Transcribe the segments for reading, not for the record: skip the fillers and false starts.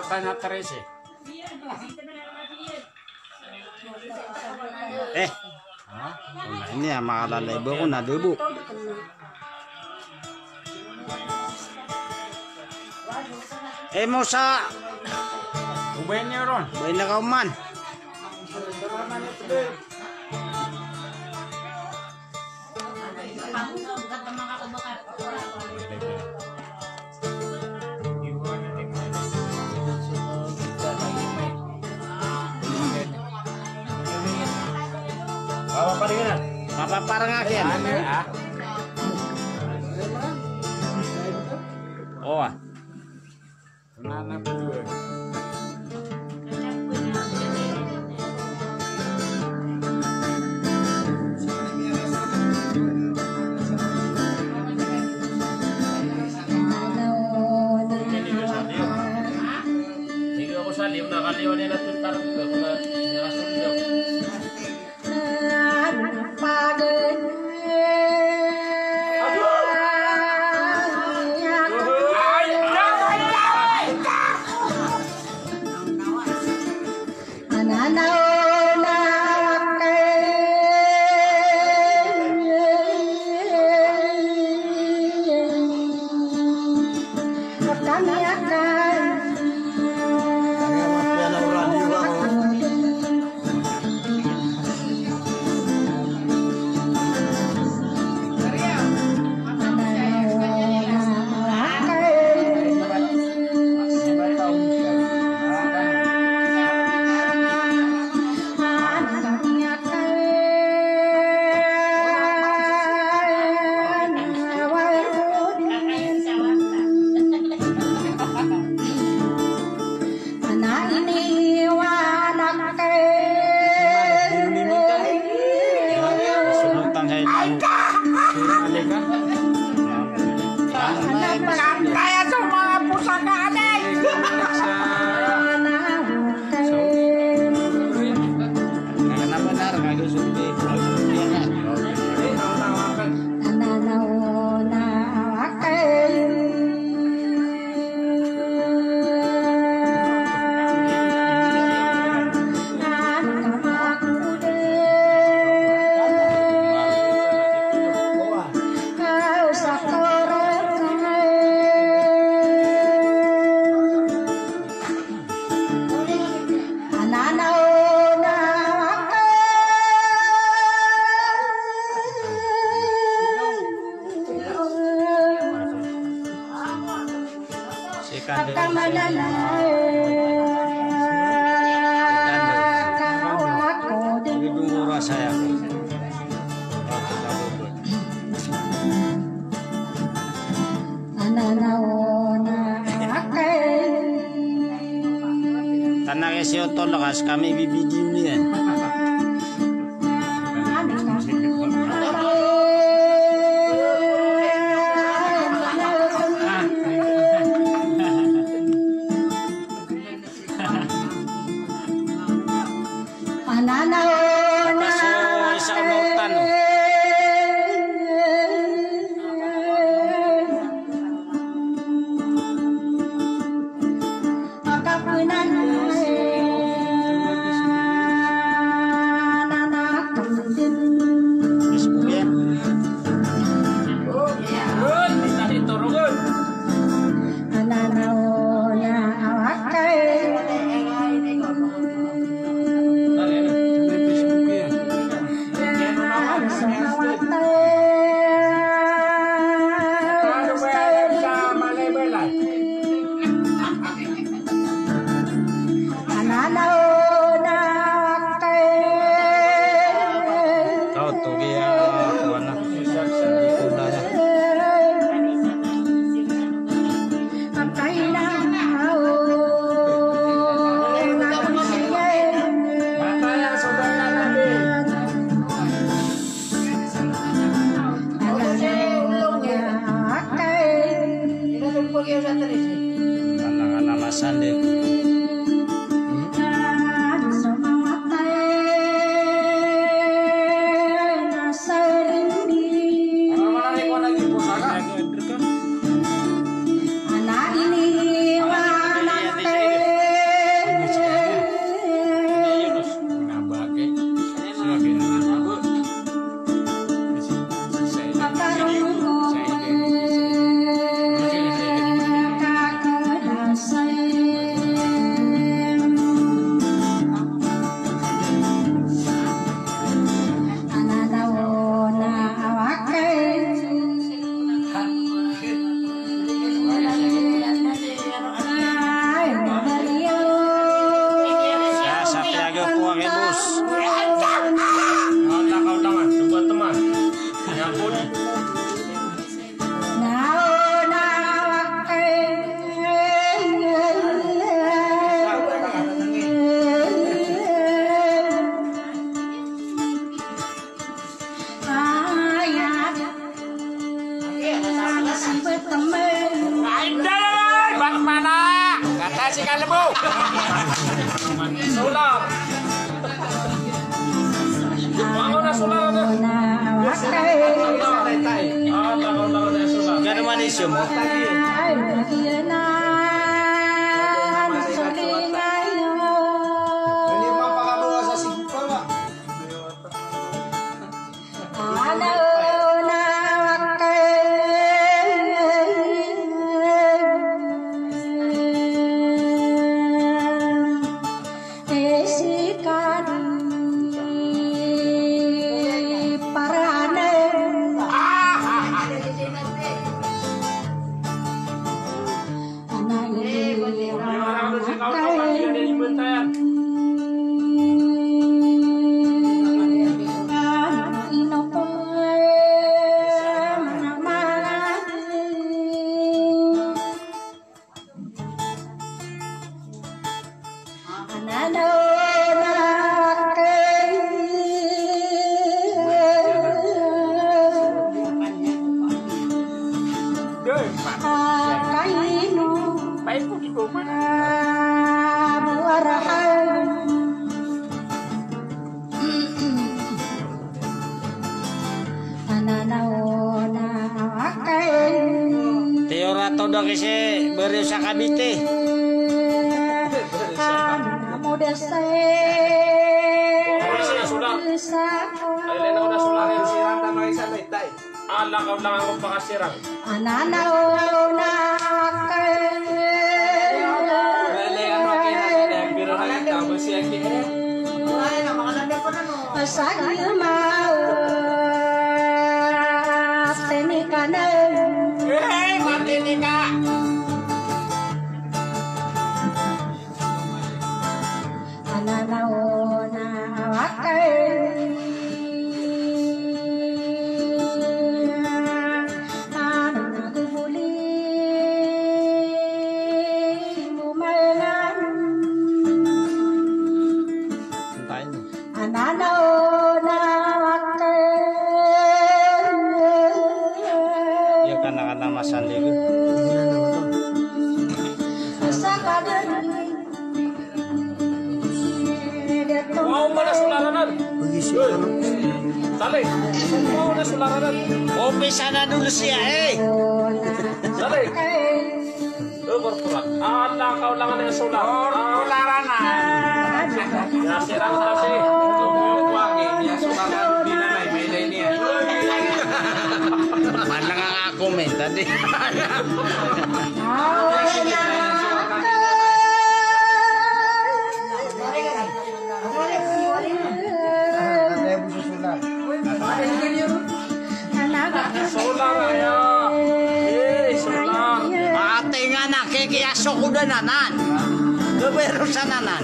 tanya terus sih. Ini ya makanan ibu ko na debu. Mo sa Ubayin niyo ron. bay na kauman. Mapaparangakin. Oh. Nana berdua. Karena kasi otol lakas kami bibigyan niyan. Anak-anak masan deh. Anak ini Kasih kan lebo. Sulam. Bangun na sulam na. Gano'n man isyo mo? Teorato daw kasi beri sa Cavite. Lakaw lang ako pakasirang. Ya kana masan ligo. Wow, mana sularanan? Saling. Wow, mana sularanan? Umpisa na dulu siya eh. Saling. Berpulang. Lakaw lang ang sular. Sularanan. Ya, sirang kasi. Tumuwagin. Ya, sularanan. Binanay. May lay niya. Mana nga ako men tadi. Sular ayo. Sular. Ate nga nakikiyaso ko na nanan. Pero sa nanan.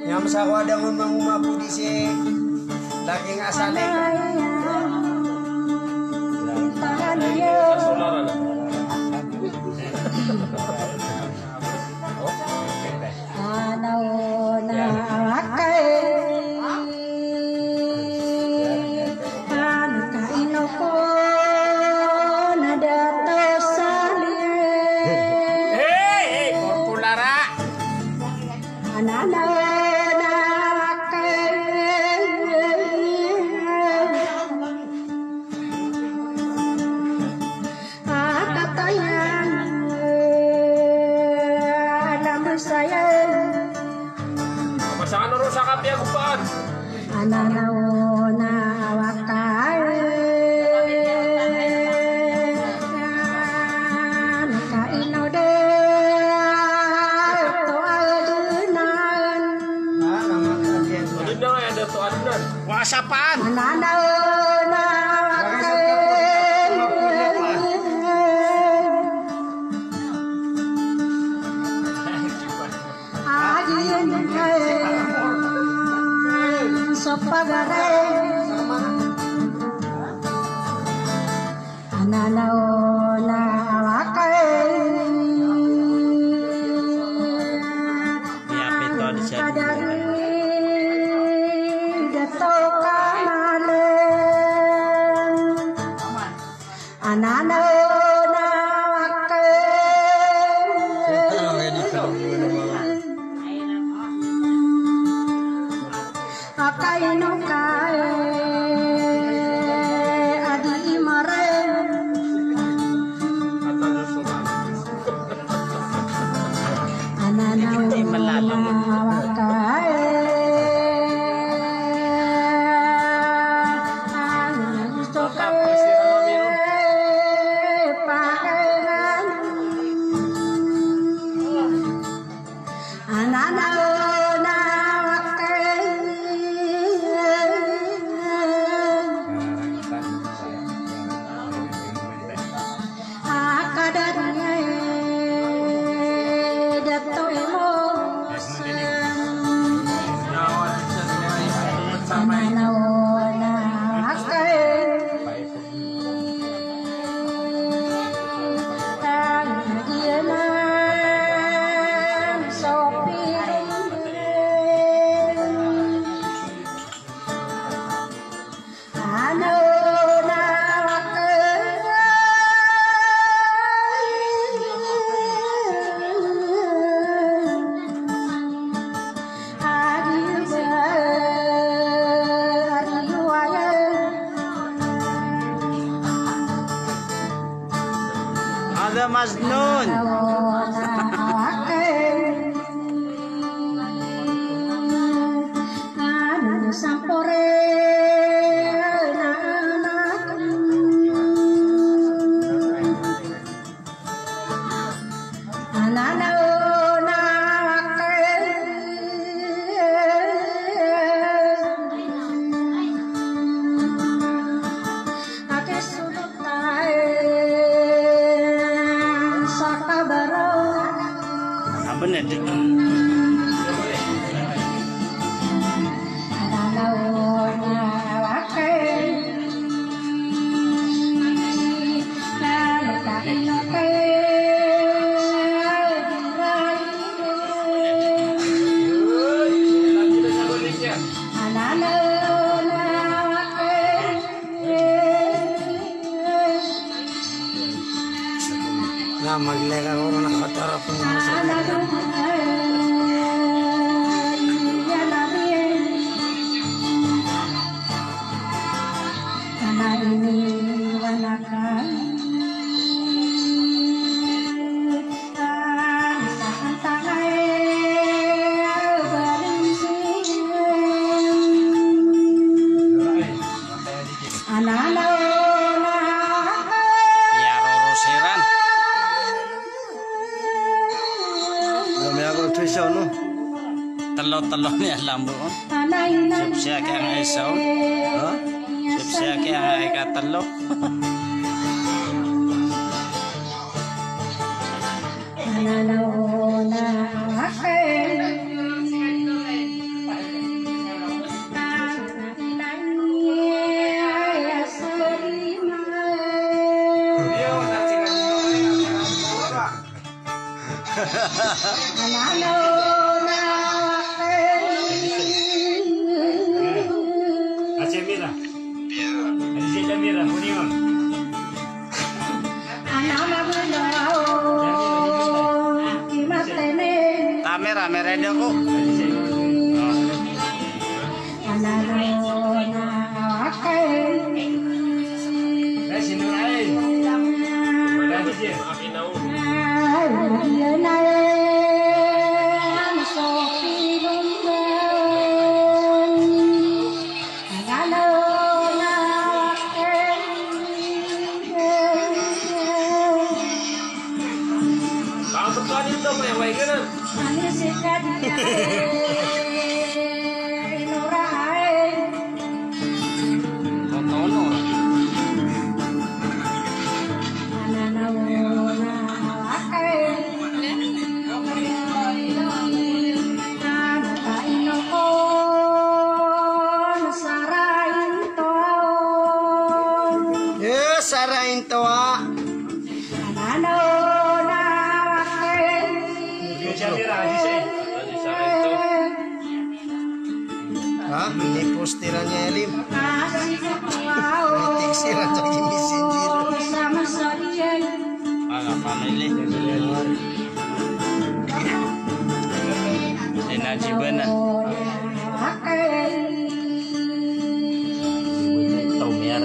Yang sawa dengan mengumapu di sini daging asale. Pasangan urusan kapi aku pan. Ananaona wakai kainode to adunan Ada ada tuh ada. Wasapaan? ananaona wakai sopagare ananaona wakai Ya betul di sini. kadari dato kamale ananaona wakai akai no kai adi imare ananaona wakai ananaona wakai akadanya dato emo ananaona wakai Ada Mas Nun. Sampore ananaona ake sudutai sakabaro Apa nih? ananaona wakai Na maglega ko na nakatarap ng muso. talon niya lambo. Siya kaya nga isaw. Siya kaya nga ikatalo. Aceh Mira. Aceh Mira, Kuningan. Kamera, mereda ko. Sini lain. Lagi je. Maafin aku. Kau betul itu main baik kan? Sarain toa. Aceh Mira, Aceh. Ha? Ini posterannya Elim. Politik sih rancang ini sindir. Mga family. Sinajiban na. Tau miar.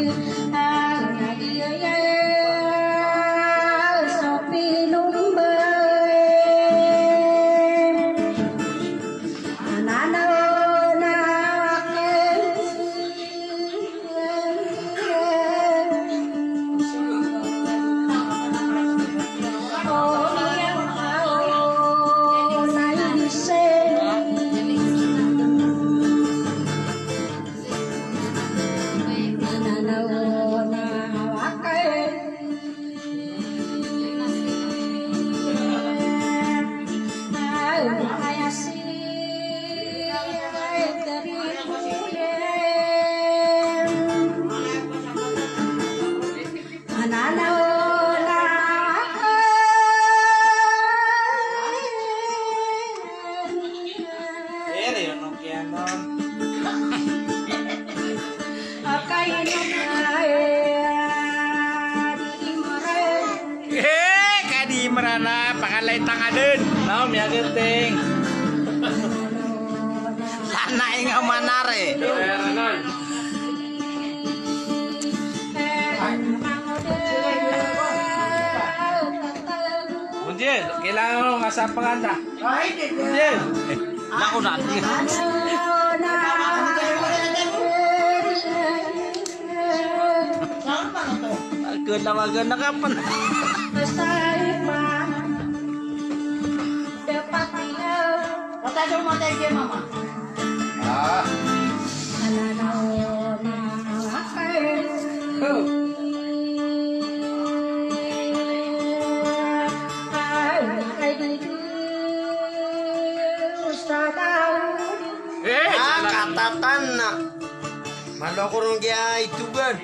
Kadi merana pangalay tangadun. Naom ya genting. Anak inga manare. Munjil, kailangan mo nga sa panganda. Munjil. Naku natin. Agad na kapan. Katatan na. Maloko nung kaya itugan.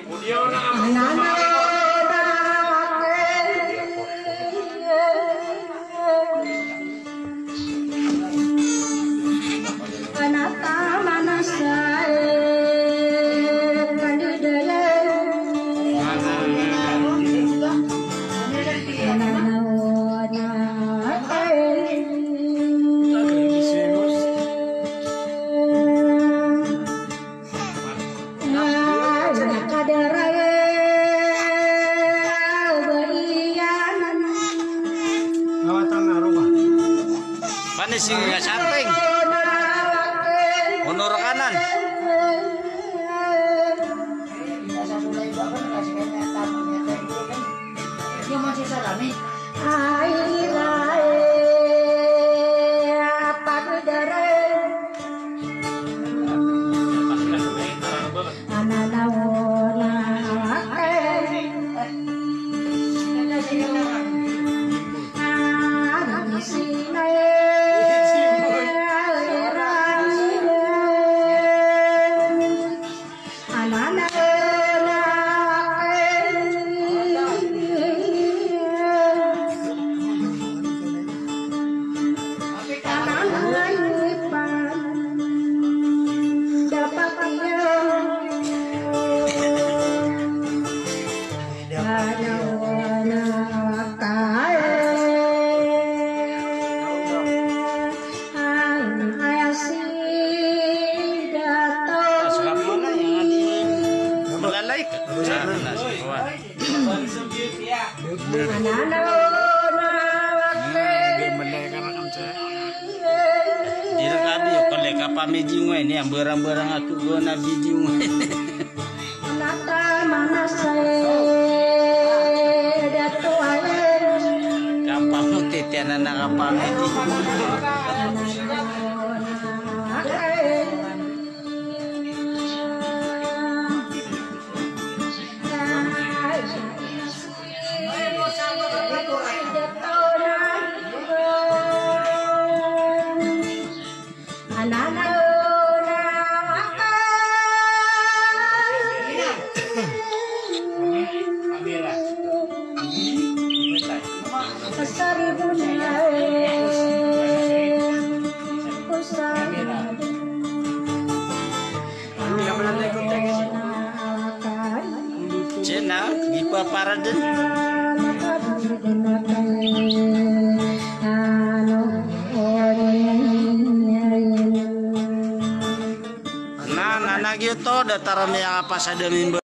Surat mana yang adin melalai ke sana semua. Tidak kabi kalau kapal mijingwe ni yang barang-barang aku guna bijingwe. Kapal tu titian anak kapal ini. Cina, gipa paraden. Nah, gitu dataran yang apa saja mimba.